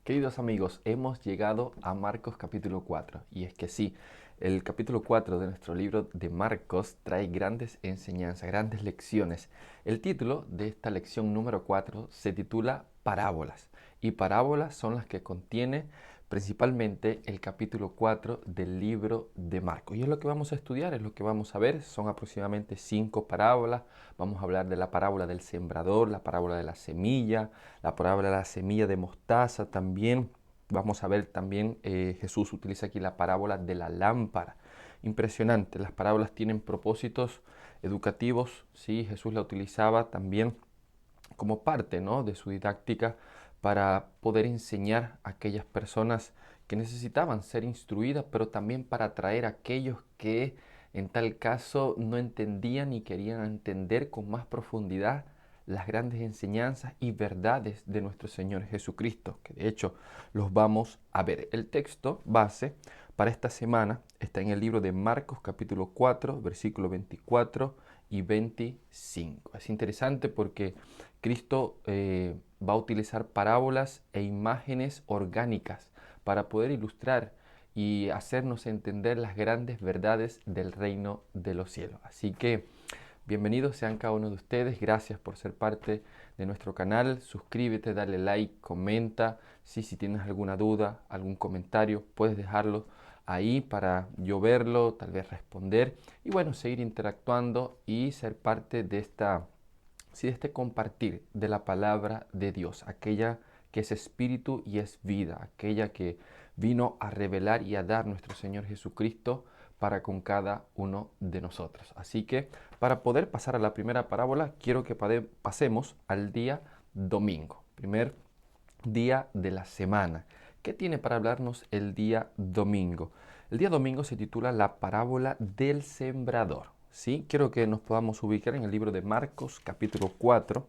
Queridos amigos, hemos llegado a Marcos capítulo 4. Y es que sí, el capítulo 4 de nuestro libro de Marcos trae grandes enseñanzas, grandes lecciones. El título de esta lección número 4 se titula Parábolas. Y parábolas son las que contiene principalmente el capítulo 4 del libro de Marcos. Y es lo que vamos a estudiar, es lo que vamos a ver. Son aproximadamente 5 parábolas. Vamos a hablar de la parábola del sembrador, la parábola de la semilla, la parábola de la semilla de mostaza también. Vamos a ver también, Jesús utiliza aquí la parábola de la lámpara. Impresionante, las parábolas tienen propósitos educativos, ¿sí? Jesús la utilizaba también como parte, ¿no?, de su didáctica para poder enseñar a aquellas personas que necesitaban ser instruidas, pero también para atraer a aquellos que en tal caso no entendían y querían entender con más profundidad las grandes enseñanzas y verdades de nuestro Señor Jesucristo, que de hecho los vamos a ver. El texto base para esta semana está en el libro de Marcos capítulo 4, versículo 24 y 25. Es interesante porque Cristo va a utilizar parábolas e imágenes orgánicas para poder ilustrar y hacernos entender las grandes verdades del reino de los cielos. Así que bienvenidos sean cada uno de ustedes, gracias por ser parte de nuestro canal, suscríbete, dale like, comenta, si tienes alguna duda, algún comentario, puedes dejarlo ahí para yo verlo, tal vez responder y bueno, seguir interactuando y ser parte de este compartir de la palabra de Dios, aquella que es espíritu y es vida, aquella que vino a revelar y a dar nuestro Señor Jesucristo para con cada uno de nosotros. Así que para poder pasar a la primera parábola, quiero que pasemos al día domingo, primer día de la semana. ¿Qué tiene para hablarnos el día domingo? El día domingo se titula La parábola del sembrador. ¿Sí? Quiero que nos podamos ubicar en el libro de Marcos, capítulo 4.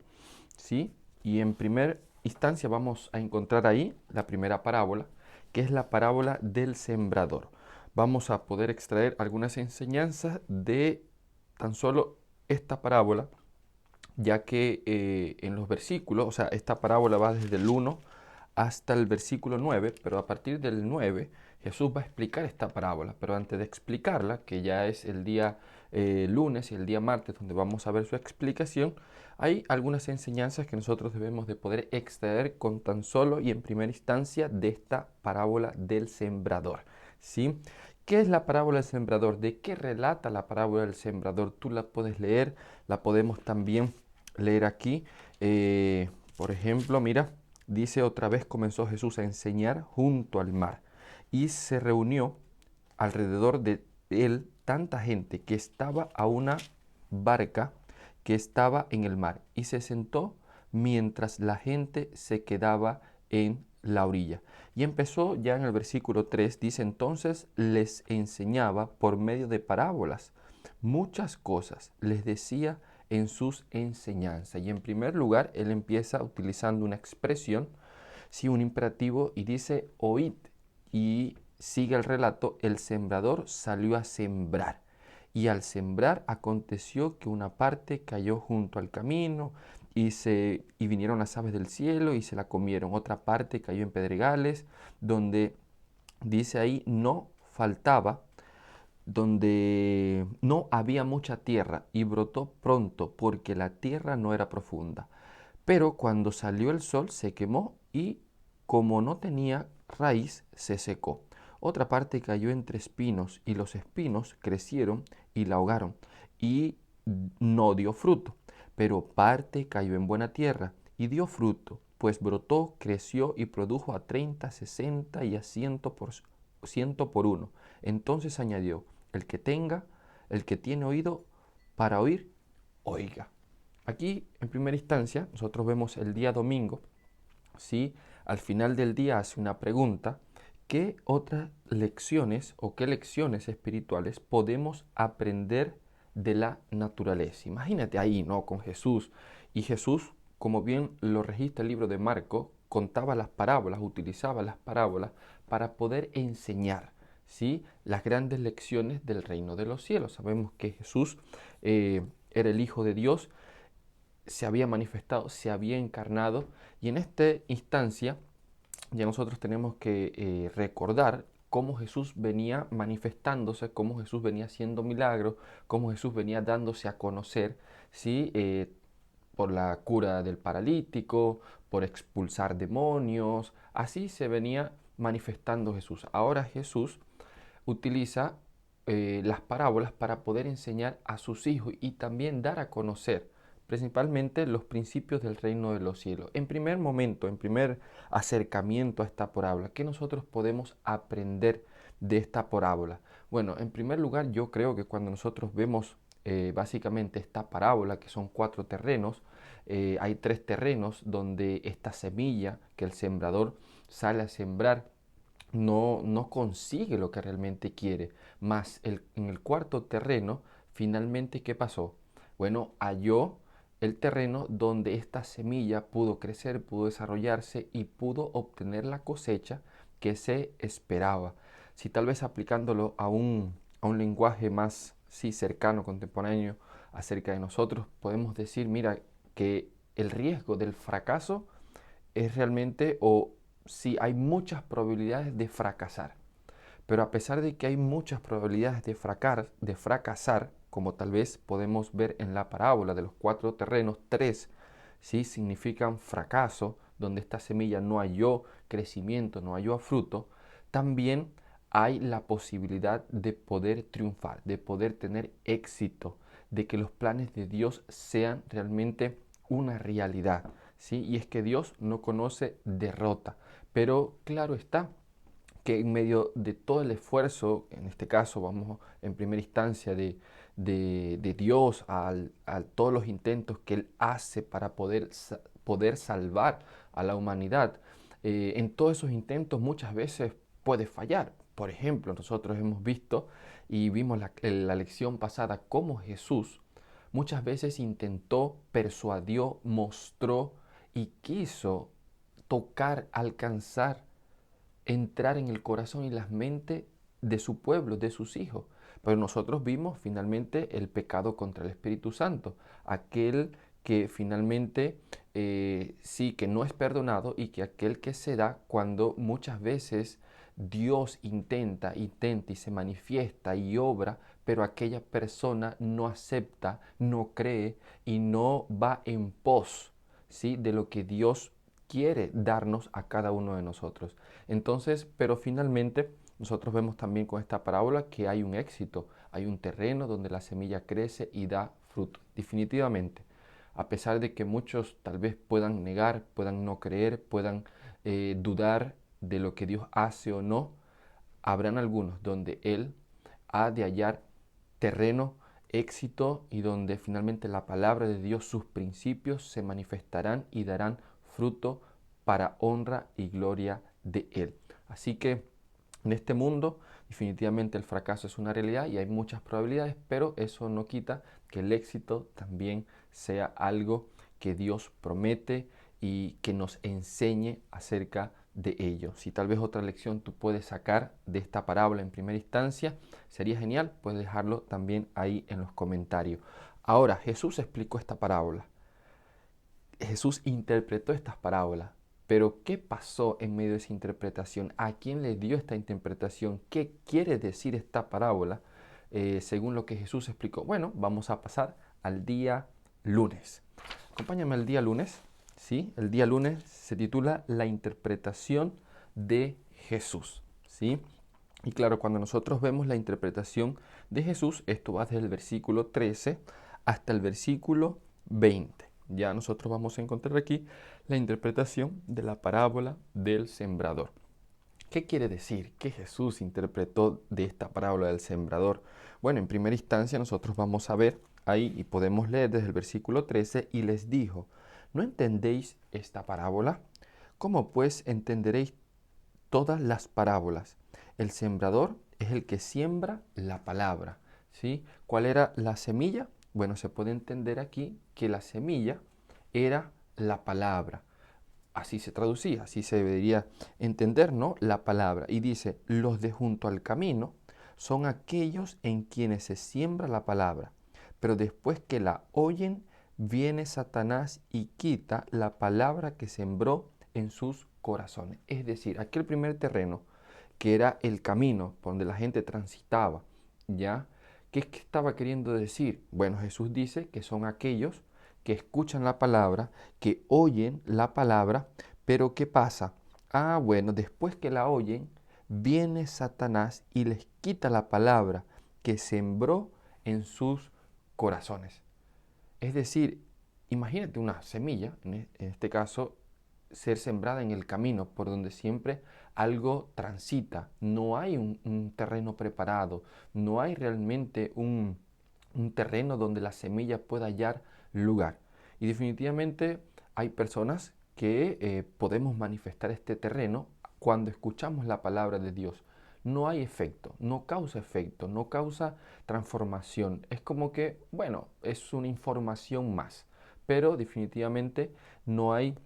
¿Sí? Y en primera instancia vamos a encontrar ahí la primera parábola, que es la parábola del sembrador. Vamos a poder extraer algunas enseñanzas de tan solo esta parábola, ya que en los versículos, o sea, esta parábola va desde el 1 hasta el versículo 9, pero a partir del 9 Jesús va a explicar esta parábola, pero antes de explicarla, que ya es el día lunes y el día martes donde vamos a ver su explicación, hay algunas enseñanzas que nosotros debemos de poder extraer con tan solo y en primera instancia de esta parábola del sembrador, ¿sí? ¿Qué es la parábola del sembrador? ¿De qué relata la parábola del sembrador? Tú la puedes leer, la podemos también leer aquí. Por ejemplo, mira, dice otra vez comenzó Jesús a enseñar junto al mar y se reunió alrededor de él tanta gente que estaba a una barca que estaba en el mar y se sentó mientras la gente se quedaba en la orilla. Y empezó ya en el versículo 3, dice entonces les enseñaba por medio de parábolas muchas cosas, les decía en sus enseñanzas. Y en primer lugar, él empieza utilizando una expresión, sí, un imperativo, y dice oíd. Y sigue el relato, el sembrador salió a sembrar. Y al sembrar aconteció que una parte cayó junto al camino y vinieron las aves del cielo y se la comieron. Otra parte cayó en pedregales, donde dice ahí no faltaba, donde no había mucha tierra y brotó pronto porque la tierra no era profunda. Pero cuando salió el sol se quemó y como no tenía raíz se secó. Otra parte cayó entre espinos y los espinos crecieron y la ahogaron y no dio fruto. Pero parte cayó en buena tierra y dio fruto, pues brotó, creció y produjo a 30, 60 y a 100 por uno. Entonces añadió, el que tiene oído para oír, oiga. Aquí, en primera instancia, nosotros vemos el día domingo, ¿sí? Al final del día hace una pregunta, ¿qué otras lecciones o qué lecciones espirituales podemos aprender de la naturaleza? Imagínate ahí, ¿no? Con Jesús. Y Jesús, como bien lo registra el libro de Marco, contaba las parábolas, utilizaba las parábolas para poder enseñar, ¿sí?, las grandes lecciones del reino de los cielos. Sabemos que Jesús era el Hijo de Dios, se había manifestado, se había encarnado y en esta instancia ya nosotros tenemos que recordar cómo Jesús venía manifestándose, cómo Jesús venía haciendo milagros, cómo Jesús venía dándose a conocer, ¿sí? Por la cura del paralítico, por expulsar demonios, así se venía manifestando Jesús. Ahora Jesús utiliza las parábolas para poder enseñar a sus hijos y también dar a conocer principalmente los principios del reino de los cielos. En primer momento, en primer acercamiento a esta parábola, ¿qué nosotros podemos aprender de esta parábola? Bueno, en primer lugar, yo creo que cuando nosotros vemos básicamente esta parábola, que son 4 terrenos, hay 3 terrenos donde esta semilla que el sembrador sale a sembrar no consigue lo que realmente quiere. Más en el cuarto terreno, finalmente, ¿qué pasó? Bueno, halló el terreno donde esta semilla pudo crecer, pudo desarrollarse y pudo obtener la cosecha que se esperaba. Si tal vez aplicándolo a un lenguaje más sí, cercano, contemporáneo, acerca de nosotros, podemos decir, mira, que el riesgo del fracaso es realmente, o si hay muchas probabilidades de fracasar. Pero a pesar de que hay muchas probabilidades de fracasar, como tal vez podemos ver en la parábola de los 4 terrenos, 3 ¿sí? significan fracaso, donde esta semilla no halló crecimiento, no halló fruto, también hay la posibilidad de poder triunfar, de poder tener éxito, de que los planes de Dios sean realmente una realidad. ¿Sí? Y es que Dios no conoce derrota, pero claro está que en medio de todo el esfuerzo, en este caso vamos en primera instancia de Dios, a todos los intentos que Él hace para poder salvar a la humanidad, en todos esos intentos muchas veces puede fallar. Por ejemplo, nosotros hemos visto y vimos la lección pasada cómo Jesús muchas veces intentó, persuadió, mostró y quiso tocar, alcanzar, entrar en el corazón y las mentes de su pueblo, de sus hijos. Pero nosotros vimos finalmente el pecado contra el Espíritu Santo, aquel que finalmente sí que no es perdonado y que aquel que se da cuando muchas veces Dios intenta y se manifiesta y obra, pero aquella persona no acepta, no cree y no va en pos, ¿sí? de lo que Dios quiere darnos a cada uno de nosotros. Entonces, pero finalmente nosotros vemos también con esta parábola que hay un éxito, hay un terreno donde la semilla crece y da fruto. Definitivamente, a pesar de que muchos tal vez puedan negar, puedan no creer, puedan dudar de lo que Dios hace o no, habrán algunos donde Él ha de hallar terreno, éxito y donde finalmente la palabra de Dios, sus principios se manifestarán y darán fruto para honra y gloria de Él. Así que en este mundo definitivamente el fracaso es una realidad y hay muchas probabilidades, pero eso no quita que el éxito también sea algo que Dios promete y que nos enseñe acerca de ello. Si tal vez otra lección tú puedes sacar de esta parábola en primera instancia, sería genial, puedes dejarlo también ahí en los comentarios. Ahora, Jesús explicó esta parábola. Jesús interpretó estas parábolas. Pero ¿qué pasó en medio de esa interpretación? ¿A quién le dio esta interpretación? ¿Qué quiere decir esta parábola? Según lo que Jesús explicó. Bueno, vamos a pasar al día lunes. Acompáñame al día lunes. ¿Sí? El día lunes se titula La interpretación de Jesús. ¿Sí? Y claro, cuando nosotros vemos la interpretación de Jesús, esto va desde el versículo 13 hasta el versículo 20. Ya nosotros vamos a encontrar aquí la interpretación de la parábola del sembrador. ¿Qué quiere decir? ¿Qué Jesús interpretó de esta parábola del sembrador? Bueno, en primera instancia nosotros vamos a ver ahí y podemos leer desde el versículo 13 y les dijo, ¿no entendéis esta parábola? ¿Cómo pues entenderéis todas las parábolas? El sembrador es el que siembra la palabra, ¿sí? ¿Cuál era la semilla? Bueno, se puede entender aquí que la semilla era la palabra. Así se traducía, así se debería entender, ¿no? La palabra. Y dice, los de junto al camino son aquellos en quienes se siembra la palabra. Pero después que la oyen, viene Satanás y quita la palabra que sembró en sus corazones. Es decir, aquel primer terreno que era el camino por donde la gente transitaba, ¿ya? ¿Qué es que estaba queriendo decir? Bueno, Jesús dice que son aquellos que escuchan la palabra, que oyen la palabra, pero ¿qué pasa? Ah, bueno, después que la oyen, viene Satanás y les quita la palabra que sembró en sus corazones. Es decir, imagínate una semilla, en este caso, ser sembrada en el camino por donde siempre algo transita. No hay un terreno preparado, no hay realmente un terreno donde la semilla pueda hallar lugar. Y definitivamente hay personas que podemos manifestar este terreno cuando escuchamos la palabra de Dios. No hay efecto, no causa transformación. Es como que, bueno, es una información más, pero definitivamente no hay,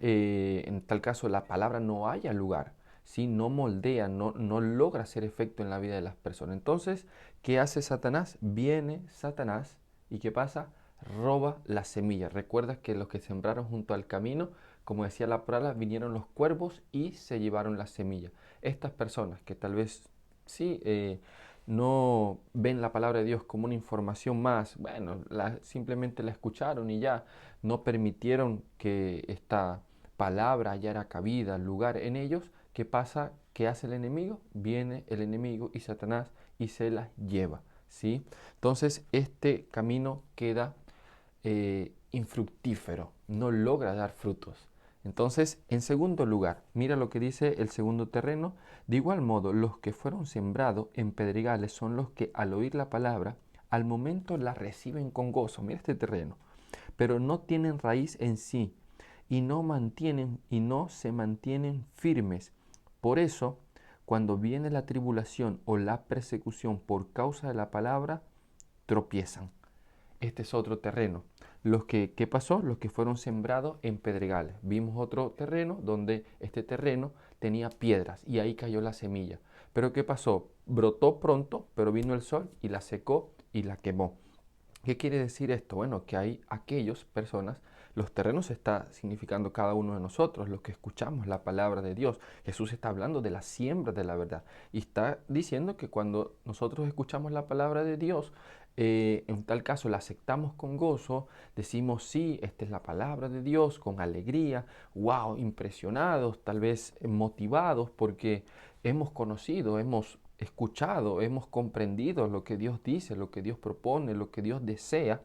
en tal caso, la palabra no haya lugar, ¿sí? No moldea, no logra hacer efecto en la vida de las personas. Entonces, ¿qué hace Satanás? Viene Satanás y ¿qué pasa? Roba la semilla. Recuerdas que los que sembraron junto al camino, como decía la palabra, vinieron los cuervos y se llevaron la semilla. Estas personas que tal vez sí no ven la palabra de Dios como una información más, bueno, simplemente la escucharon y ya no permitieron que esta palabra hallara cabida, lugar en ellos. ¿Qué pasa? ¿Qué hace el enemigo? Viene el enemigo y Satanás y se las lleva, ¿sí? Entonces este camino queda infructífero, no logra dar frutos. Entonces, en segundo lugar, mira lo que dice el segundo terreno. De igual modo, los que fueron sembrados en pedregales son los que al oír la palabra, al momento la reciben con gozo. Mira este terreno, pero no tienen raíz en sí y no se mantienen firmes. Por eso, cuando viene la tribulación o la persecución por causa de la palabra, tropiezan. Este es otro terreno. ¿Qué pasó? Los que fueron sembrados en pedregales. Vimos otro terreno donde este terreno tenía piedras y ahí cayó la semilla. Pero ¿qué pasó? Brotó pronto, pero vino el sol y la secó y la quemó. ¿Qué quiere decir esto? Bueno, que hay aquellas personas, los terrenos está significando cada uno de nosotros, los que escuchamos la palabra de Dios. Jesús está hablando de la siembra de la verdad y está diciendo que cuando nosotros escuchamos la palabra de Dios, en tal caso la aceptamos con gozo, decimos sí, esta es la palabra de Dios, con alegría, wow, impresionados, tal vez motivados porque hemos conocido, hemos escuchado, hemos comprendido lo que Dios dice, lo que Dios propone, lo que Dios desea,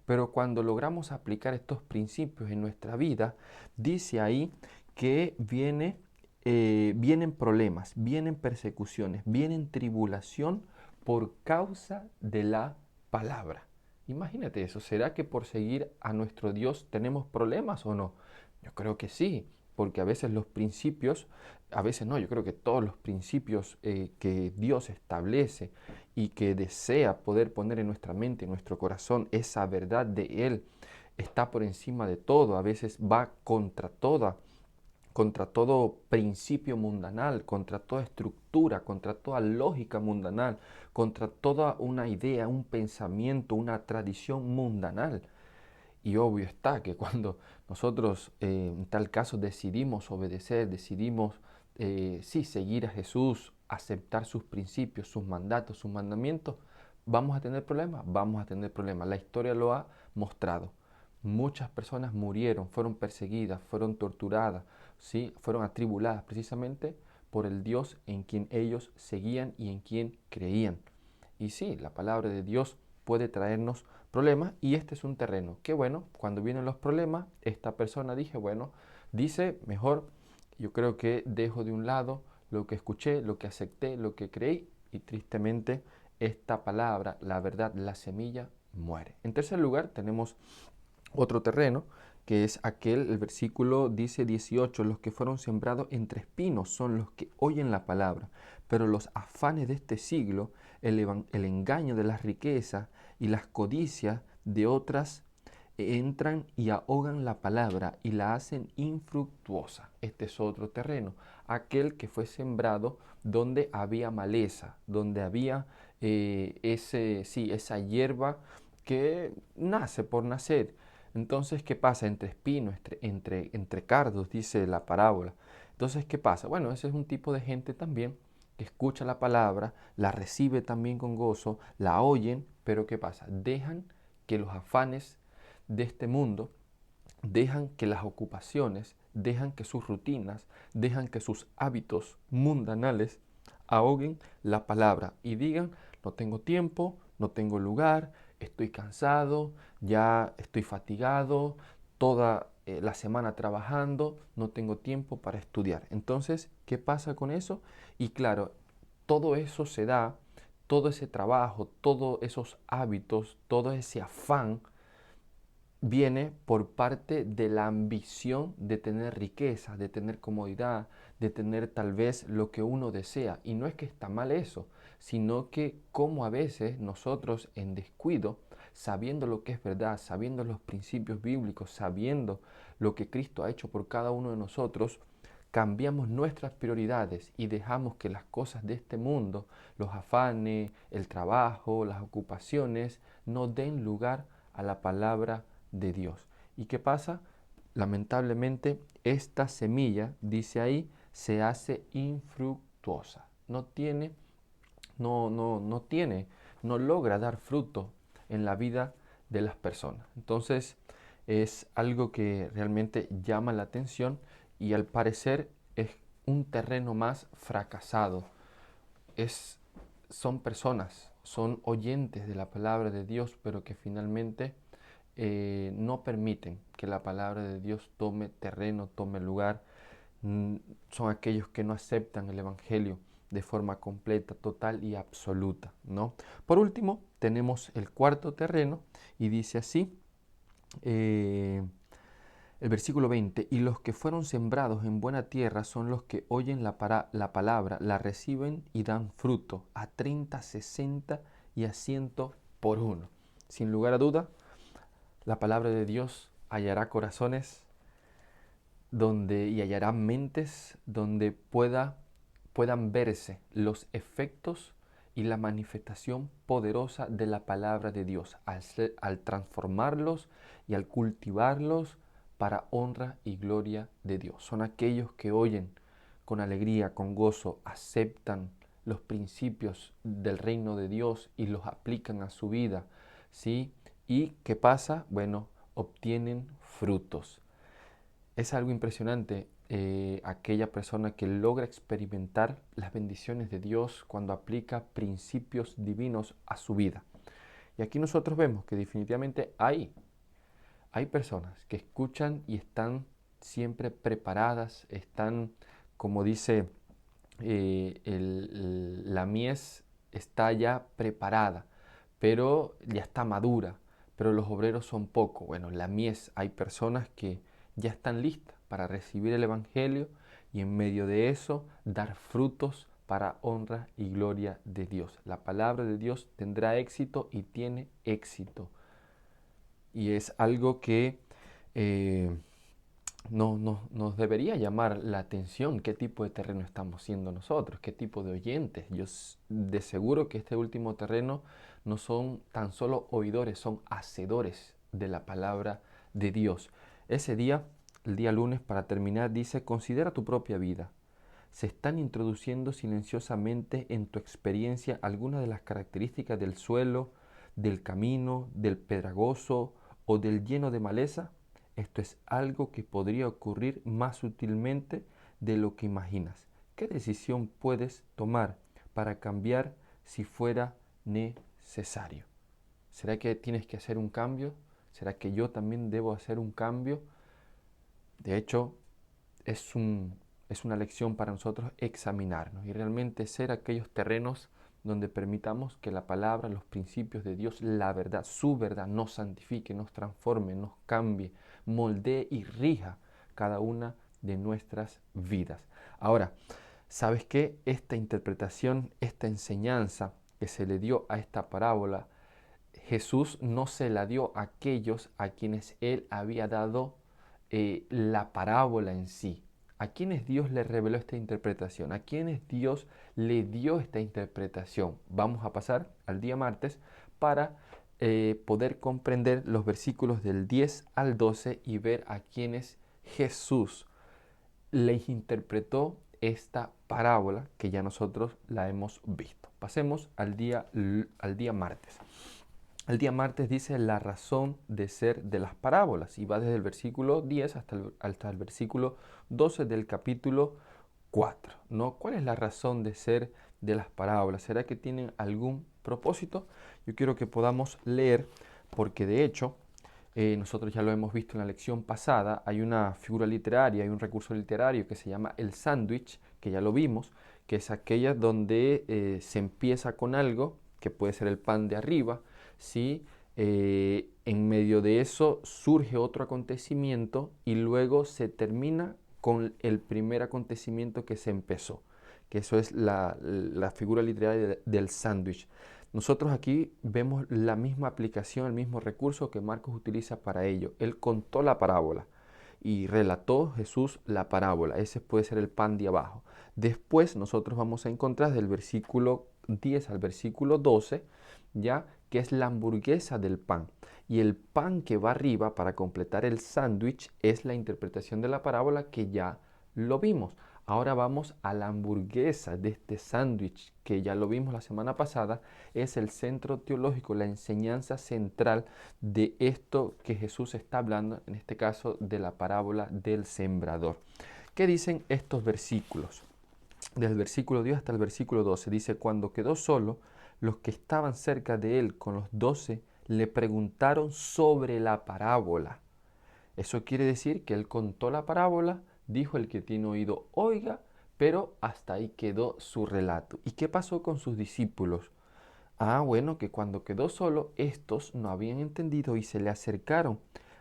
pero cuando logramos aplicar estos principios en nuestra vida, dice ahí que vienen problemas, vienen persecuciones, vienen tribulación por causa de la palabra. Imagínate eso, ¿será que por seguir a nuestro Dios tenemos problemas o no? Yo creo que sí, porque a veces los principios, a veces no, yo creo que todos los principios que Dios establece y que desea poder poner en nuestra mente, en nuestro corazón, esa verdad de Él está por encima de todo, a veces va contra todo principio mundanal, contra toda estructura, contra toda lógica mundanal, contra toda una idea, un pensamiento, una tradición mundanal. Y obvio está que cuando nosotros en tal caso decidimos obedecer, decidimos sí seguir a Jesús, aceptar sus principios, sus mandatos, sus mandamientos, vamos a tener problemas, vamos a tener problemas. La historia lo ha mostrado. Muchas personas murieron, fueron perseguidas, fueron torturadas, ¿sí? Fueron atribuladas precisamente por el Dios en quien ellos seguían y en quien creían. Y sí, la palabra de Dios puede traernos problemas y este es un terreno. Qué bueno, cuando vienen los problemas, esta persona dice, mejor, yo creo que dejo de un lado lo que escuché, lo que acepté, lo que creí y tristemente esta palabra, la verdad, la semilla, muere. En tercer lugar, tenemos otro terreno, que es aquel, el versículo dice 18, los que fueron sembrados entre espinos son los que oyen la palabra, pero los afanes de este siglo, el engaño de las riquezas y las codicias de otras entran y ahogan la palabra y la hacen infructuosa. Este es otro terreno, aquel que fue sembrado donde había maleza, donde había esa hierba que nace por nacer. Entonces, ¿qué pasa? Entre espinos, entre cardos, dice la parábola. Entonces, ¿qué pasa? Bueno, ese es un tipo de gente también que escucha la palabra, la recibe también con gozo, la oyen, pero ¿qué pasa? Dejan que los afanes de este mundo, dejan que las ocupaciones, dejan que sus rutinas, dejan que sus hábitos mundanales ahoguen la palabra y digan, no tengo tiempo, no tengo lugar, estoy cansado, ya estoy fatigado, toda la semana trabajando, no tengo tiempo para estudiar. Entonces, ¿qué pasa con eso? Y claro, todo eso se da, todo ese trabajo, todos esos hábitos, todo ese afán, viene por parte de la ambición de tener riqueza, de tener comodidad, de tener tal vez lo que uno desea. Y no es que está mal eso, sino que como a veces nosotros en descuido, sabiendo lo que es verdad, sabiendo los principios bíblicos, sabiendo lo que Cristo ha hecho por cada uno de nosotros, cambiamos nuestras prioridades y dejamos que las cosas de este mundo, los afanes, el trabajo, las ocupaciones, no den lugar a la palabra de Dios. ¿Y qué pasa? Lamentablemente, esta semilla, dice ahí, se hace infructuosa. No tiene, no logra dar fruto en la vida de las personas. Entonces, es algo que realmente llama la atención y al parecer es un terreno más fracasado. Es, son personas, son oyentes de la palabra de Dios, pero que finalmente no permiten que la palabra de Dios tome terreno, tome lugar. Son aquellos que no aceptan el Evangelio de forma completa, total y absoluta, ¿no? Por último, tenemos el cuarto terreno y dice así, eh, el versículo 20, y los que fueron sembrados en buena tierra son los que oyen la palabra, la reciben y dan fruto a 30, 60 y a 100 por uno. Sin lugar a duda, la palabra de Dios hallará corazones y hallará mentes donde puedan verse los efectos y la manifestación poderosa de la palabra de Dios al transformarlos y al cultivarlos para honra y gloria de Dios. Son aquellos que oyen con alegría, con gozo, aceptan los principios del reino de Dios y los aplican a su vida, ¿sí? ¿Y qué pasa? Bueno, obtienen frutos. Es algo impresionante aquella persona que logra experimentar las bendiciones de Dios cuando aplica principios divinos a su vida. Y aquí nosotros vemos que definitivamente hay personas que escuchan y están siempre preparadas, están, como dice la mies, está ya preparada, pero ya está madura, pero los obreros son pocos. Bueno, la mies, hay personas que ya están listas para recibir el Evangelio y en medio de eso dar frutos para honra y gloria de Dios. La palabra de Dios tendrá éxito y tiene éxito. Y es algo que nos debería llamar la atención qué tipo de terreno estamos siendo nosotros, qué tipo de oyentes. Yo de seguro que este último terreno no son tan solo oidores, son hacedores de la palabra de Dios. Ese día, el día lunes, para terminar, dice, considera tu propia vida. ¿Se están introduciendo silenciosamente en tu experiencia algunas de las características del suelo, del camino, del pedregoso o del lleno de maleza? Esto es algo que podría ocurrir más sutilmente de lo que imaginas. ¿Qué decisión puedes tomar para cambiar si fuera necesario? ¿Será que tienes que hacer un cambio? ¿Será que yo también debo hacer un cambio? De hecho, es una lección para nosotros examinarnos y realmente ser aquellos terrenos donde permitamos que la palabra, los principios de Dios, la verdad, su verdad, nos santifique, nos transforme, nos cambie, moldee y rija cada una de nuestras vidas. Ahora, ¿sabes qué? Esta interpretación, esta enseñanza que se le dio a esta parábola, Jesús no se la dio a aquellos a quienes él había dado la parábola en sí. ¿A quienes Dios le reveló esta interpretación? ¿A quienes Dios le dio esta interpretación? Vamos a pasar al día martes para poder comprender los versículos del 10 al 12 y ver a quienes Jesús les interpretó esta parábola que ya nosotros la hemos visto. Pasemos al día martes. El día martes dice la razón de ser de las parábolas y va desde el versículo 10 hasta el versículo 12 del capítulo 4, ¿no? ¿Cuál es la razón de ser de las parábolas? ¿Será que tienen algún propósito? Yo quiero que podamos leer, porque de hecho, nosotros ya lo hemos visto en la lección pasada, hay una figura literaria, hay un recurso literario que se llama el sándwich, que ya lo vimos, que es aquella donde se empieza con algo, que puede ser el pan de arriba, ¿sí? En medio de eso surge otro acontecimiento y luego se termina con el primer acontecimiento que se empezó, que eso es la figura literaria del sándwich. Nosotros aquí vemos la misma aplicación, el mismo recurso que Marcos utiliza para ello. Él contó la parábola y relató Jesús la parábola. Ese puede ser el pan de abajo. Después nosotros vamos a encontrar del versículo 10 al versículo 12, ya que es la hamburguesa del pan. Y el pan que va arriba para completar el sándwich es la interpretación de la parábola que ya lo vimos. Ahora vamos a la hamburguesa de este sándwich que ya lo vimos la semana pasada. Es el centro teológico, la enseñanza central de esto que Jesús está hablando, en este caso de la parábola del sembrador. ¿Qué dicen estos versículos? Del versículo 10 hasta el versículo 12 dice, cuando quedó solo, los que estaban cerca de él con los 12 le preguntaron sobre la parábola. Eso quiere decir que él contó la parábola, dijo el que tiene oído oiga, pero hasta ahí quedó su relato. ¿Y qué pasó con sus discípulos? Ah, bueno, que cuando quedó solo, estos no habían entendido y se le acercaron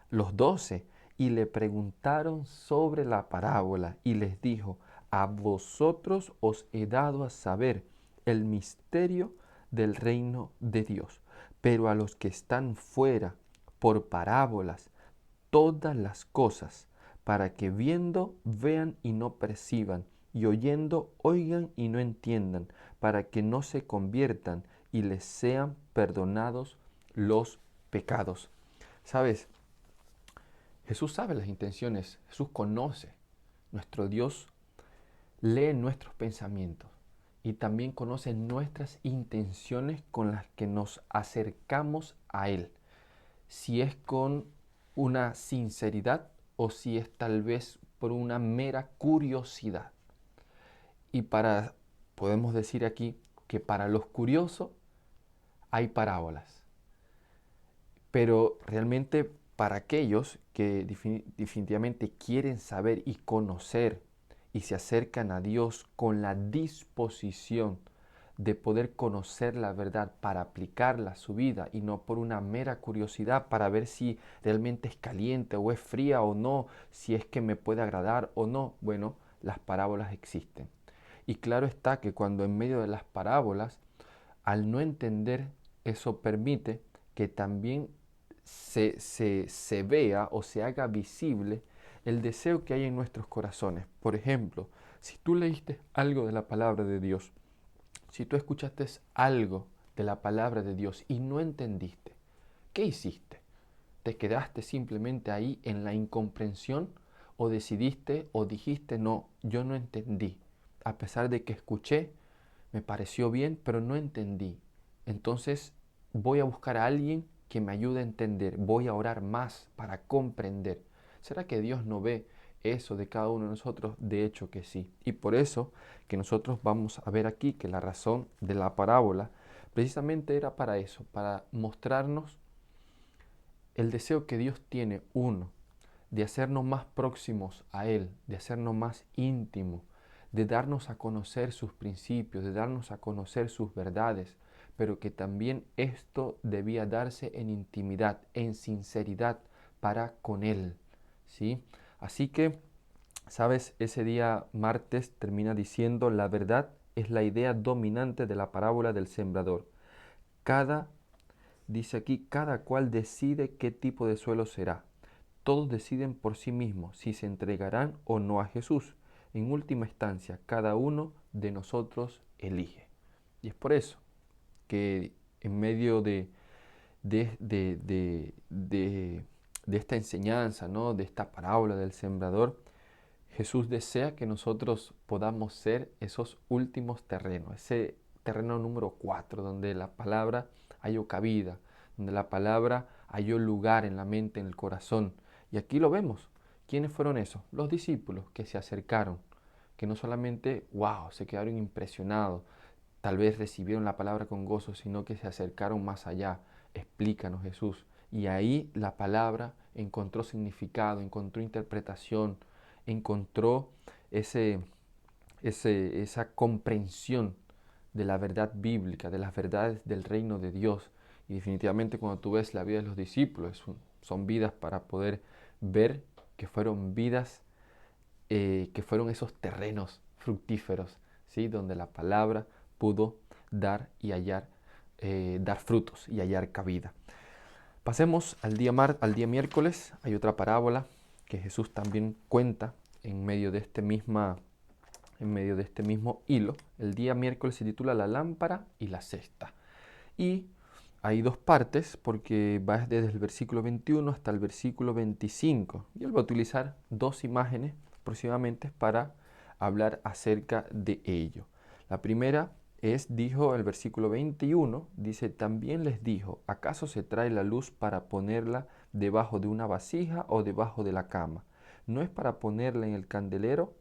los 12 y le preguntaron sobre la parábola y les dijo, a vosotros os he dado a saber el misterio del reino de Dios, pero a los que están fuera, por parábolas, todas las cosas, para que viendo vean y no perciban, y oyendo oigan y no entiendan, para que no se conviertan y les sean perdonados los pecados. ¿Sabes? Jesús sabe las intenciones, Jesús conoce. Nuestro Dios lee nuestros pensamientos y también conoce nuestras intenciones con las que nos acercamos a Él. Si es con una sinceridad o si es tal vez por una mera curiosidad. Y podemos decir aquí que para los curiosos hay parábolas, pero realmente para aquellos que definitivamente quieren saber y conocer y se acercan a Dios con la disposición de poder conocer la verdad para aplicarla a su vida y no por una mera curiosidad para ver si realmente es caliente o es fría o no, si es que me puede agradar o no. Bueno, las parábolas existen. Y claro está que cuando en medio de las parábolas, al no entender, eso permite que también se vea o se haga visible el deseo que hay en nuestros corazones. Por ejemplo, si tú leíste algo de la palabra de Dios, si tú escuchaste algo de la palabra de Dios y no entendiste, ¿qué hiciste? ¿Te quedaste simplemente ahí en la incomprensión o decidiste o dijiste, no, yo no entendí? A pesar de que escuché, me pareció bien, pero no entendí. Entonces voy a buscar a alguien que me ayude a entender. Voy a orar más para comprender. ¿Será que Dios no ve eso de cada uno de nosotros? De hecho que sí. Y por eso que nosotros vamos a ver aquí que la razón de la parábola precisamente era para eso, para mostrarnos el deseo que Dios tiene, uno, de hacernos más próximos a Él, de hacernos más íntimos, de darnos a conocer sus principios, de darnos a conocer sus verdades, pero que también esto debía darse en intimidad, en sinceridad para con Él, ¿sí? Así que, ¿sabes? Ese día martes termina diciendo, la verdad es la idea dominante de la parábola del sembrador. Cada Dice aquí, cada cual decide qué tipo de suelo será. Todos deciden por sí mismos si se entregarán o no a Jesús. En última instancia, cada uno de nosotros elige. Y es por eso que en medio de, de, de, de, de esta enseñanza, ¿no? De esta parábola del sembrador, Jesús desea que nosotros podamos ser esos últimos terrenos, ese terreno número 4, donde la palabra halló cabida, donde la palabra halló lugar en la mente, en el corazón. Y aquí lo vemos. ¿Quiénes fueron esos? Los discípulos que se acercaron, que no solamente, wow, se quedaron impresionados, tal vez recibieron la palabra con gozo, sino que se acercaron más allá. Explícanos, Jesús. Y ahí la palabra encontró significado, encontró interpretación, encontró ese, esa comprensión de la verdad bíblica, de las verdades del reino de Dios. Y definitivamente cuando tú ves la vida de los discípulos, son vidas para poder ver que fueron vidas, que fueron esos terrenos fructíferos, ¿sí? Donde la palabra pudo dar y hallar, dar frutos y hallar cabida. Pasemos al día miércoles. Hay otra parábola que Jesús también cuenta en medio de en medio de este mismo hilo. El día miércoles se titula La lámpara y la cesta. Y hay dos partes porque va desde el versículo 21 hasta el versículo 25. Y él va a utilizar dos imágenes aproximadamente para hablar acerca de ello. La primera dijo el versículo 21, dice, también les dijo, ¿acaso se trae la luz para ponerla debajo de una vasija o debajo de la cama? ¿No es para ponerla en el candelero?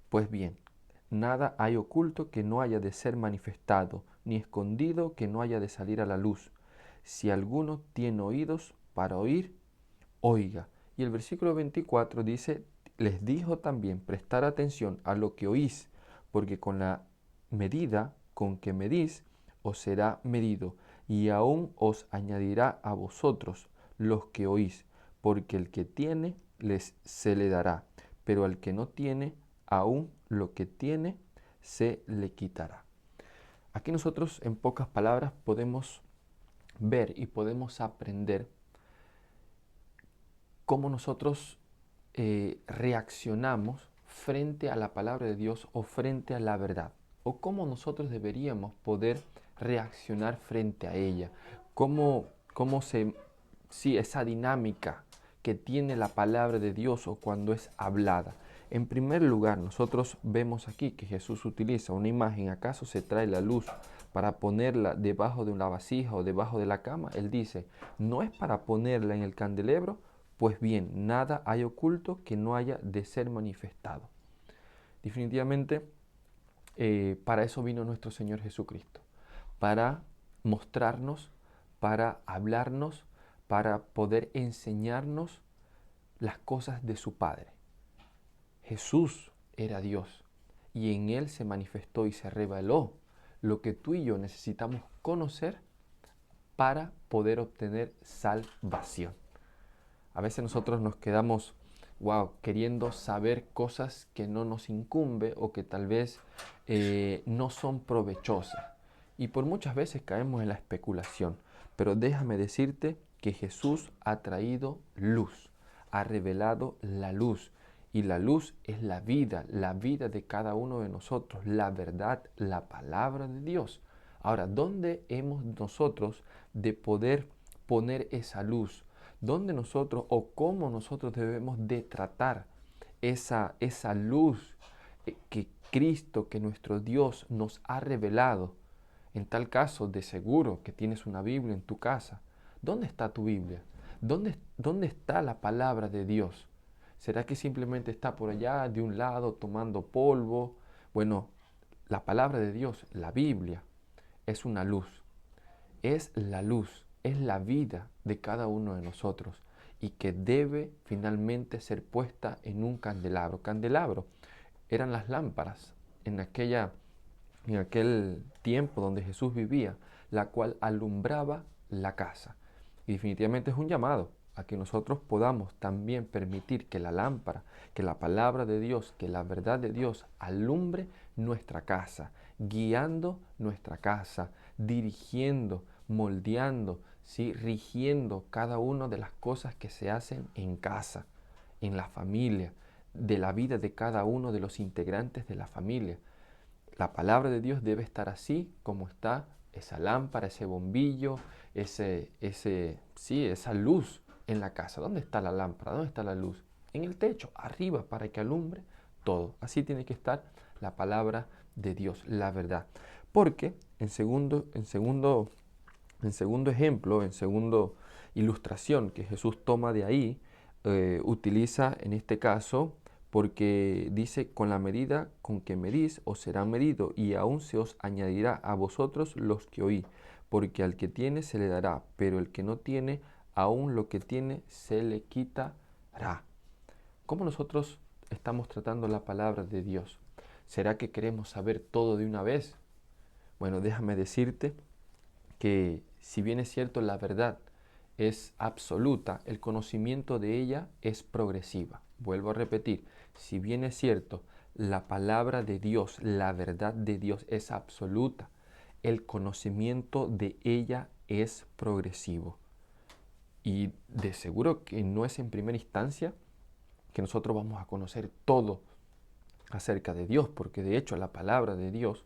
Pues bien, nada hay oculto que no haya de ser manifestado, ni escondido que no haya de salir a la luz. Si alguno tiene oídos para oír, oiga. Y el versículo 24 dice, les dijo también, prestar atención a lo que oís, porque con la medida con que medís, os será medido, y aún os añadirá a vosotros los que oís, porque el que tiene, se le dará, pero al que no tiene, aún lo que tiene, se le quitará. Aquí nosotros, en pocas palabras, podemos ver y podemos aprender cómo nosotros reaccionamos frente a la palabra de Dios o frente a la verdad, o cómo nosotros deberíamos poder reaccionar frente a ella, sí, esa dinámica que tiene la palabra de Dios o cuando es hablada. En primer lugar, nosotros vemos aquí que Jesús utiliza una imagen. ¿Acaso se trae la luz para ponerla debajo de una vasija o debajo de la cama? Él dice, ¿no es para ponerla en el candelero? Pues bien, nada hay oculto que no haya de ser manifestado. Definitivamente, para eso vino nuestro Señor Jesucristo, para mostrarnos, para hablarnos, para poder enseñarnos las cosas de su Padre. Jesús era Dios y en Él se manifestó y se reveló lo que tú y yo necesitamos conocer para poder obtener salvación. A veces nosotros nos quedamos, queriendo saber cosas que no nos incumbe o que tal vez no son provechosas. Y por muchas veces caemos en la especulación. Pero déjame decirte que Jesús ha traído luz, ha revelado la luz. Y la luz es la vida de cada uno de nosotros, la verdad, la palabra de Dios. Ahora, ¿dónde hemos nosotros de poder poner esa luz? ¿Dónde nosotros o cómo nosotros debemos de tratar esa luz que Cristo, que nuestro Dios nos ha revelado? En tal caso, de seguro que tienes una Biblia en tu casa. ¿Dónde está tu Biblia? ¿Dónde está la palabra de Dios? ¿Será que simplemente está por allá de un lado tomando polvo? Bueno, la palabra de Dios, la Biblia, es una luz. Es la luz, es la vida de cada uno de nosotros y que debe finalmente ser puesta en un candelabro. Candelabro eran las lámparas en aquel tiempo donde Jesús vivía, la cual alumbraba la casa. Y definitivamente es un llamado a que nosotros podamos también permitir que la lámpara, que la palabra de Dios, que la verdad de Dios alumbre nuestra casa, guiando nuestra casa, dirigiendo, moldeando, ¿sí? Rigiendo cada una de las cosas que se hacen en casa, en la familia, de la vida de cada uno de los integrantes de la familia. La palabra de Dios debe estar así como está esa lámpara, ese bombillo, esa luz en la casa. ¿Dónde está la lámpara? ¿Dónde está la luz? En el techo, arriba, para que alumbre todo. Así tiene que estar la palabra de Dios, la verdad. Porque en segundo ejemplo, en segundo ilustración que Jesús toma de ahí, utiliza en este caso, porque dice, con la medida con que medís os será medido, y aún se os añadirá a vosotros los que oí, porque al que tiene se le dará, pero el que no tiene, aún lo que tiene se le quitará. ¿Cómo nosotros estamos tratando la palabra de Dios? ¿Será que queremos saber todo de una vez? Bueno, déjame decirte que si bien es cierto la verdad es absoluta, el conocimiento de ella es progresiva. Vuelvo a repetir, si bien es cierto la palabra de Dios, la verdad de Dios es absoluta, el conocimiento de ella es progresivo. Y de seguro que no es en primera instancia que nosotros vamos a conocer todo acerca de Dios, porque de hecho la palabra de Dios,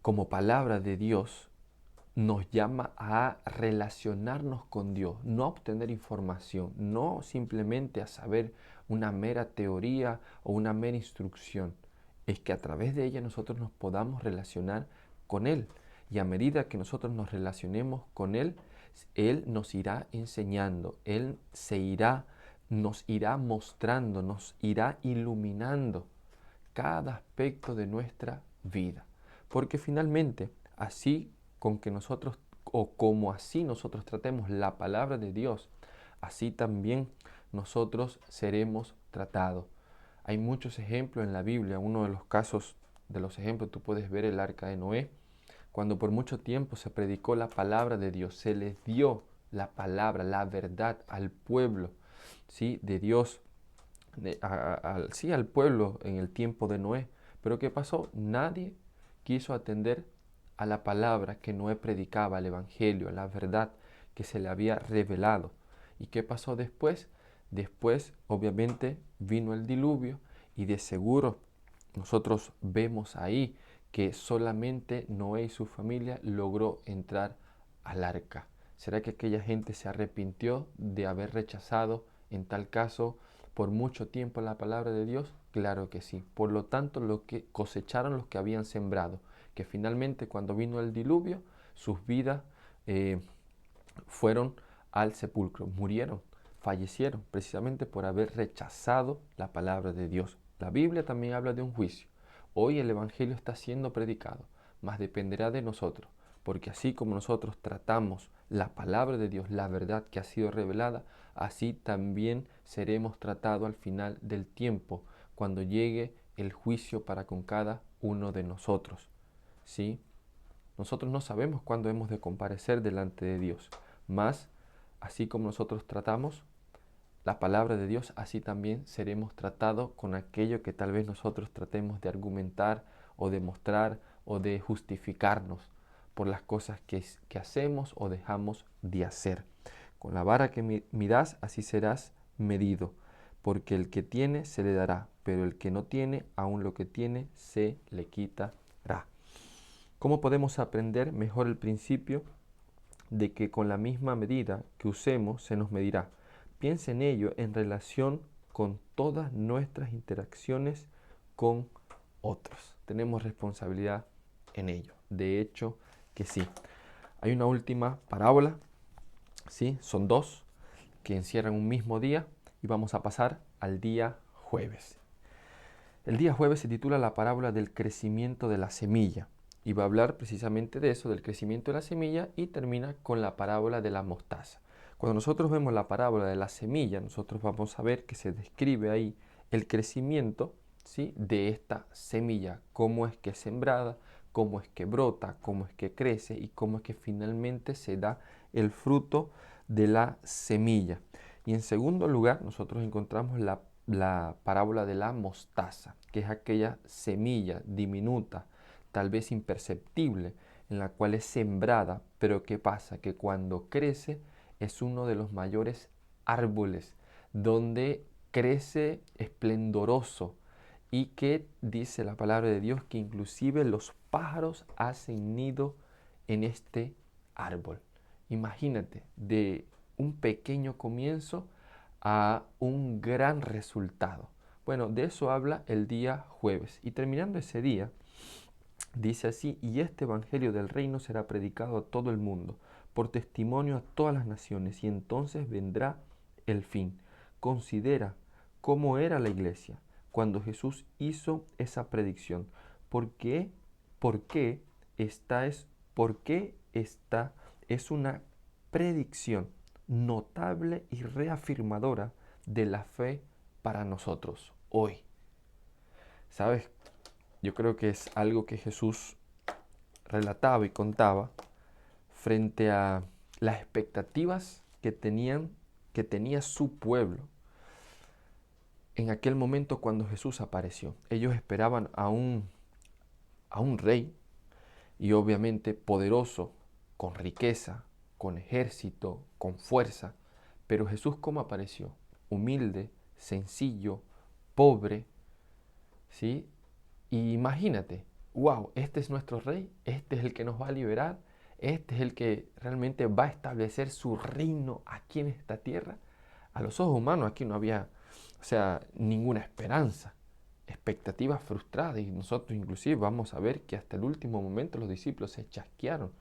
como palabra de Dios, nos llama a relacionarnos con Dios, no a obtener información, no simplemente a saber una mera teoría o una mera instrucción. Es que a través de ella nosotros nos podamos relacionar con Él. Y a medida que nosotros nos relacionemos con Él, Él nos irá enseñando, Él nos irá mostrando, nos irá iluminando cada aspecto de nuestra vida. Porque finalmente, así con que nosotros, o como así nosotros tratemos la palabra de Dios, así también nosotros seremos tratados. Hay muchos ejemplos en la Biblia. Uno de los casos, de los ejemplos, tú puedes ver el arca de Noé. Cuando por mucho tiempo se predicó la palabra de Dios, se les dio la palabra, la verdad al pueblo, ¿sí?, de Dios, sí, al pueblo en el tiempo de Noé. Pero ¿qué pasó? Nadie quiso atender a la palabra que Noé predicaba, al evangelio, a la verdad que se le había revelado. ¿Y qué pasó después? Después, obviamente, vino el diluvio y de seguro nosotros vemos ahí que solamente Noé y su familia logró entrar al arca. ¿Será que aquella gente se arrepintió de haber rechazado, en tal caso, por mucho tiempo la palabra de Dios? Claro que sí. Por lo tanto, lo que cosecharon los que habían sembrado, que finalmente cuando vino el diluvio, sus vidas fueron al sepulcro, murieron, fallecieron, precisamente por haber rechazado la palabra de Dios. La Biblia también habla de un juicio. Hoy el Evangelio está siendo predicado, mas dependerá de nosotros, porque así como nosotros tratamos la palabra de Dios, la verdad que ha sido revelada, así también seremos tratados al final del tiempo, cuando llegue el juicio para con cada uno de nosotros. ¿Sí? Nosotros no sabemos cuándo hemos de comparecer delante de Dios, mas así como nosotros tratamos la palabra de Dios, así también seremos tratados con aquello que tal vez nosotros tratemos de argumentar o de mostrar o de justificarnos por las cosas que hacemos o dejamos de hacer. Con la vara que midas, así serás medido, porque el que tiene se le dará, pero el que no tiene, aun lo que tiene se le quitará. ¿Cómo podemos aprender mejor el principio de que con la misma medida que usemos se nos medirá? Piensa en ello en relación con todas nuestras interacciones con otros. Tenemos responsabilidad en ello. De hecho que sí. Hay una última parábola, ¿sí? Son dos que encierran un mismo día y vamos a pasar al día jueves. El día jueves se titula la parábola del crecimiento de la semilla y va a hablar precisamente de eso, del crecimiento de la semilla, y termina con la parábola de la mostaza. Cuando nosotros vemos la parábola de la semilla, nosotros vamos a ver que se describe ahí el crecimiento, ¿sí?, de esta semilla, cómo es que es sembrada, cómo es que brota, cómo es que crece y cómo es que finalmente se da el fruto de la semilla. Y en segundo lugar, nosotros encontramos la parábola de la mostaza, que es aquella semilla diminuta, tal vez imperceptible, en la cual es sembrada, pero ¿qué pasa? Que cuando crece es uno de los mayores árboles, donde crece esplendoroso y que dice la palabra de Dios que inclusive los pájaros hacen nido en este árbol. Imagínate, de un pequeño comienzo a un gran resultado. Bueno, de eso habla el día jueves. Y terminando ese día, dice así: y este evangelio del reino será predicado a todo el mundo, por testimonio a todas las naciones, y entonces vendrá el fin. Considera cómo era la iglesia cuando Jesús hizo esa predicción. ¿Por qué? ¿Por qué por qué esta es una predicción notable y reafirmadora de la fe para nosotros hoy? ¿Sabes? Yo creo que es algo que Jesús relataba y contaba frente a las expectativas que tenía su pueblo en aquel momento cuando Jesús apareció. Ellos esperaban a un rey, y obviamente poderoso, con riqueza, con ejército, con fuerza. Pero Jesús, ¿cómo apareció? Humilde, sencillo, pobre, ¿sí? Y imagínate, wow, este es nuestro rey, este es el que nos va a liberar, este es el que realmente va a establecer su reino aquí en esta tierra. A los ojos humanos aquí no había, o sea, ninguna esperanza, expectativas frustradas, y nosotros inclusive vamos a ver que hasta el último momento los discípulos se chasquearon,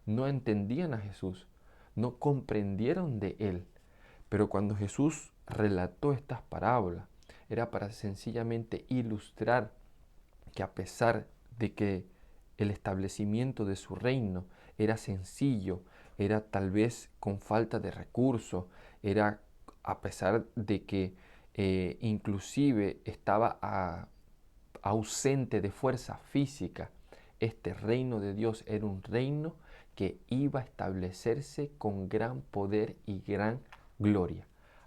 no entendían a Jesús, no comprendieron de él. Pero cuando Jesús relató estas parábolas, era para sencillamente ilustrar que a pesar de que el establecimiento de su reino era sencillo, era tal vez con falta de recursos, era a pesar de que inclusive estaba ausente de fuerza física, este reino de Dios era un reino que iba a establecerse con gran poder y gran gloria.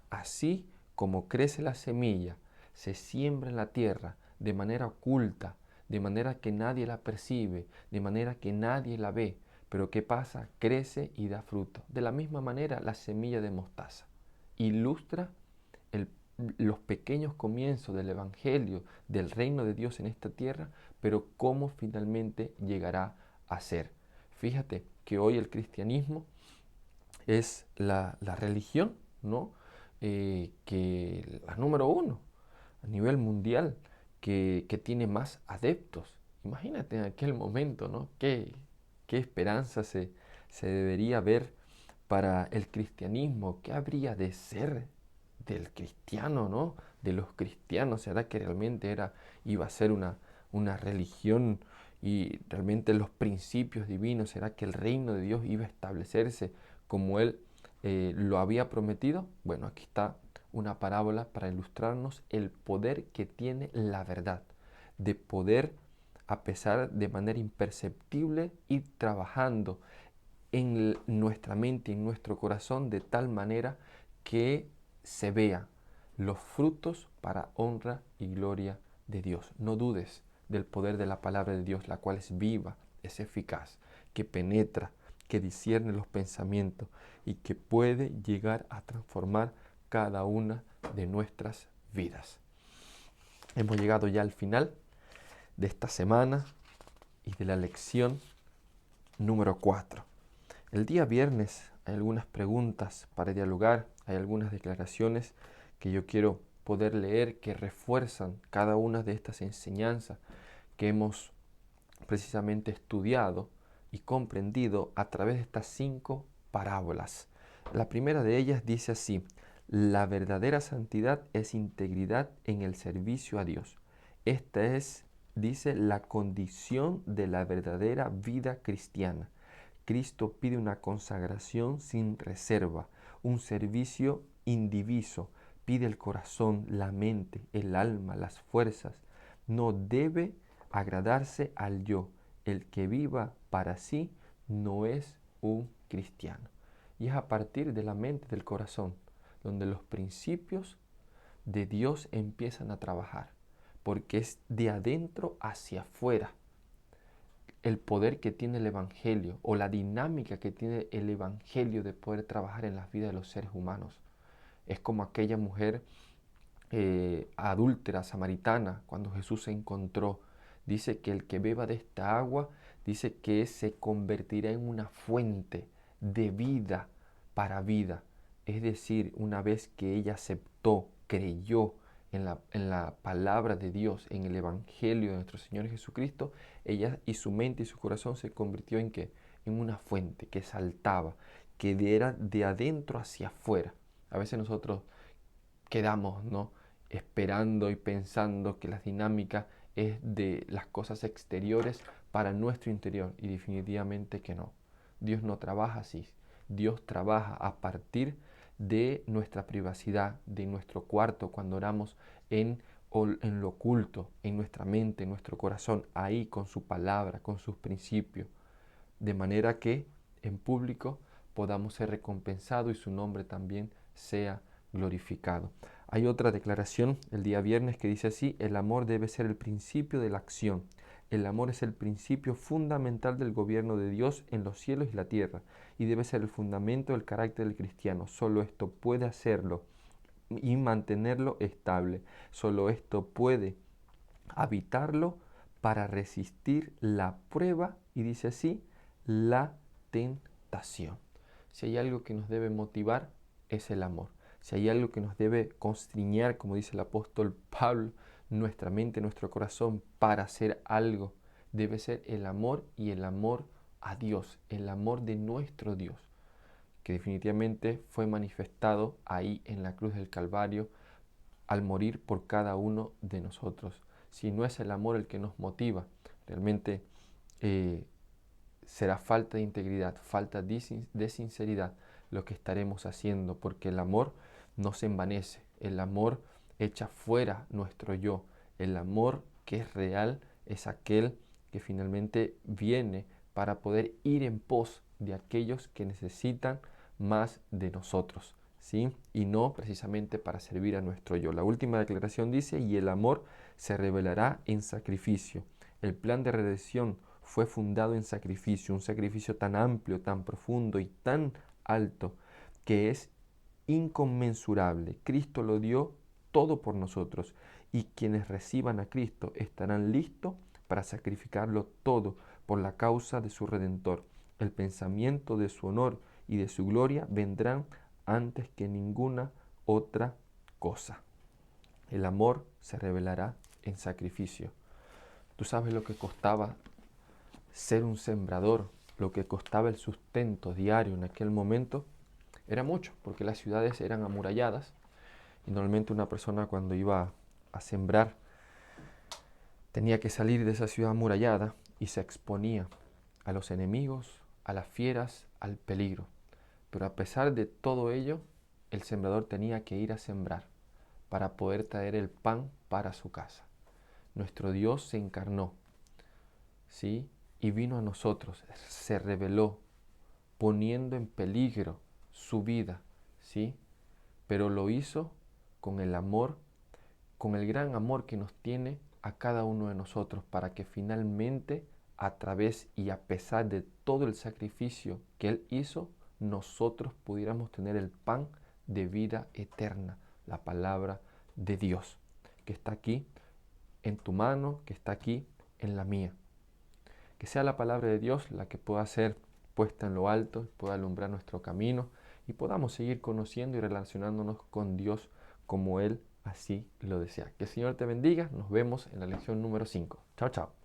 Así como crece la semilla, se siembra en la tierra de manera oculta, de manera que nadie la percibe, de manera que nadie la ve. Pero ¿qué pasa? Crece y da fruto. De la misma manera, la semilla de mostaza ilustra el, los pequeños comienzos del Evangelio, del reino de Dios en esta tierra, pero cómo finalmente llegará a ser. Fíjate que hoy el cristianismo es la religión, ¿no? Que la número uno a nivel mundial, que tiene más adeptos. Imagínate en aquel momento, ¿no? ¿Qué esperanza se debería ver para el cristianismo? ¿Qué habría de ser del cristiano, ¿no? De los cristianos. ¿Será que realmente iba a ser una religión y realmente los principios divinos? ¿Será que el reino de Dios iba a establecerse como Él lo había prometido? Bueno, aquí está una parábola para ilustrarnos el poder que tiene la verdad, de poder, a pesar de manera imperceptible, ir trabajando en nuestra mente y en nuestro corazón de tal manera que se vean los frutos para honra y gloria de Dios. No dudes del poder de la palabra de Dios, la cual es viva, es eficaz, que penetra, que discierne los pensamientos y que puede llegar a transformar cada una de nuestras vidas. Hemos llegado ya al final de esta semana y de la lección número 4. El día viernes hay algunas preguntas para dialogar, hay algunas declaraciones que yo quiero poder leer que refuerzan cada una de estas enseñanzas que hemos precisamente estudiado y comprendido a través de estas 5 parábolas. La primera de ellas dice así: la verdadera santidad es integridad en el servicio a Dios. Esta es, dice, la condición de la verdadera vida cristiana. Cristo pide una consagración sin reserva, un servicio indiviso. Pide el corazón, la mente, el alma, las fuerzas. No debe agradarse al yo. El que viva para sí no es un cristiano. Y es a partir de la mente, del corazón, donde los principios de Dios empiezan a trabajar, porque es de adentro hacia afuera el poder que tiene el Evangelio o la dinámica que tiene el Evangelio de poder trabajar en las vidas de los seres humanos. Es como aquella mujer adúltera, samaritana, cuando Jesús se encontró. Dice que el que beba de esta agua, dice que se convertirá en una fuente de vida para vida. Es decir, una vez que ella aceptó, creyó en la palabra de Dios, en el Evangelio de nuestro Señor Jesucristo, ella y su mente y su corazón se convirtió en ¿qué? En una fuente que saltaba, que era de adentro hacia afuera. A veces nosotros quedamos, ¿no?, esperando y pensando que la dinámica es de las cosas exteriores para nuestro interior, y definitivamente que no. Dios no trabaja así. Dios trabaja a partir de nuestra privacidad, de nuestro cuarto, cuando oramos en lo oculto, en nuestra mente, en nuestro corazón, ahí con su palabra, con sus principios, de manera que en público podamos ser recompensados y su nombre también sea glorificado. Hay otra declaración el día viernes que dice así: el amor debe ser el principio de la acción. El amor es el principio fundamental del gobierno de Dios en los cielos y la tierra, y debe ser el fundamento del carácter del cristiano. Solo esto puede hacerlo y mantenerlo estable. Solo esto puede habitarlo para resistir la prueba, y dice así, la tentación. Si hay algo que nos debe motivar, es el amor. Si hay algo que nos debe constriñar, como dice el apóstol Pablo, nuestra mente, nuestro corazón, para hacer algo, debe ser el amor, y el amor a Dios, el amor de nuestro Dios, que definitivamente fue manifestado ahí en la cruz del Calvario al morir por cada uno de nosotros. Si no es el amor el que nos motiva, realmente eh, será falta de integridad, falta de sinceridad lo que estaremos haciendo, porque el amor no se envanece, el amor echa fuera nuestro yo, el amor que es real es aquel que finalmente viene para poder ir en pos de aquellos que necesitan más de nosotros, ¿sí? Y no precisamente para servir a nuestro yo. La última declaración dice: y el amor se revelará en sacrificio. El plan de redención fue fundado en sacrificio, un sacrificio tan amplio, tan profundo y tan alto que es inconmensurable. Cristo lo dio todo por nosotros, y quienes reciban a Cristo estarán listos para sacrificarlo todo por la causa de su Redentor. El pensamiento de su honor y de su gloria vendrán antes que ninguna otra cosa. El amor se revelará en sacrificio. ¿Tú sabes lo que costaba ser un sembrador? Lo que costaba el sustento diario en aquel momento era mucho, porque las ciudades eran amuralladas, y normalmente una persona, cuando iba a sembrar, tenía que salir de esa ciudad amurallada y se exponía a los enemigos, a las fieras, al peligro. Pero a pesar de todo ello, el sembrador tenía que ir a sembrar para poder traer el pan para su casa. Nuestro Dios se encarnó, ¿sí?, y vino a nosotros, se reveló, poniendo en peligro su vida, ¿sí? Pero lo hizo con el amor, con el gran amor que nos tiene a cada uno de nosotros, para que finalmente, a través y a pesar de todo el sacrificio que Él hizo, nosotros pudiéramos tener el pan de vida eterna, la palabra de Dios, que está aquí en tu mano, que está aquí en la mía. Que sea la palabra de Dios la que pueda ser puesta en lo alto, pueda alumbrar nuestro camino, y podamos seguir conociendo y relacionándonos con Dios como Él así lo desea. Que el Señor te bendiga. Nos vemos en la lección número 5. Chao, chao.